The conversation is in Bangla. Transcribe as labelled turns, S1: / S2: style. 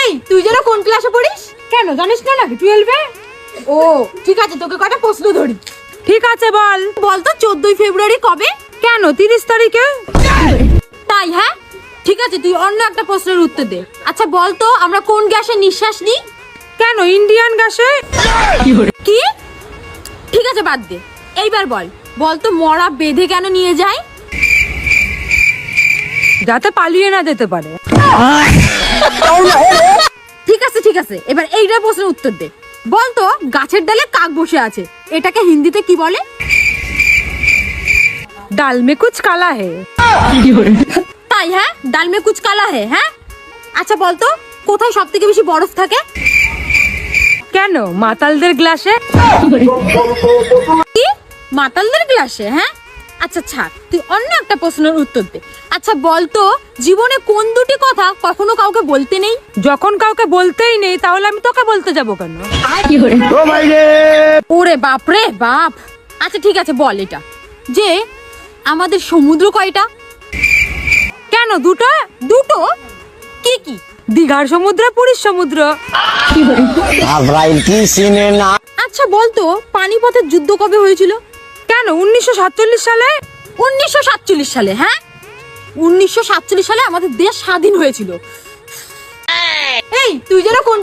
S1: এই তুই যেন কোন ক্লাসে পড়িস?
S2: কেন জানিস না নাকি 12-এ?
S1: ও ঠিক আছে, তোকে কটা প্রশ্ন ধরি।
S2: ঠিক আছে বল।
S1: বল তো 14ই ফেব্রুয়ারি কবে?
S2: কেন 30 তারিখে?
S1: তাই? হ্যাঁ ঠিক আছে, তুই অন্য একটা প্রশ্নের উত্তর দে। আচ্ছা বল তো আমরা কোন গ্যাসে নিঃশ্বাস নিই?
S2: কেন ইন্ডিয়ান গ্যাসে?
S1: কি? ঠিক আছে বাদ দে, এইবার বল। বল তো মরা বেঁধে কেন নিয়ে যায়?
S2: যাতে পালিয়ে না যেতে পারে।
S1: ঠিক আছে, এবার এইটার প্রশ্নের উত্তর দে। বল তো গাছের ডালে কাক বসে আছে, এটাকে হিন্দিতে কি বলে?
S2: ডাল মে কুছ কালা হে।
S1: তাই? হ্যাঁ ডাল মে কুছ কালা হে। হ্যাঁ আচ্ছা বল তো কোথায় সব থেকে বেশি বরফ থাকে?
S2: কেন মাতালদের গ্লাসে?
S1: কি? মাতালদের গ্লাসে? হ্যাঁ আচ্ছা ছাড়, তুই অন্য একটা প্রশ্নের উত্তর দে। আচ্ছা বল তো জীবনে কোন দুটি কথা কখনো কাউকে বলতে নেই?
S2: যখন কাউকে বলতেই নেই তাহলে আমি তোকে বলতে যাব কেন?
S1: ওরে বাপ রে বাপ। আচ্ছা ঠিক আছে বল এটা, যে আমাদের সমুদ্র কয়টা?
S2: কেন দুটো?
S1: দুটো? কি কি?
S2: দীঘার সমুদ্র, পুরীর সমুদ্র।
S1: আচ্ছা বল তো পানিপথের যুদ্ধ কবে হয়েছিল?
S2: কেন 1947 সালে?
S1: 1947 সালে? হ্যাঁ 1947 সালে আমাদের দেশ স্বাধীন হয়েছিল। এই তুই যেন কোন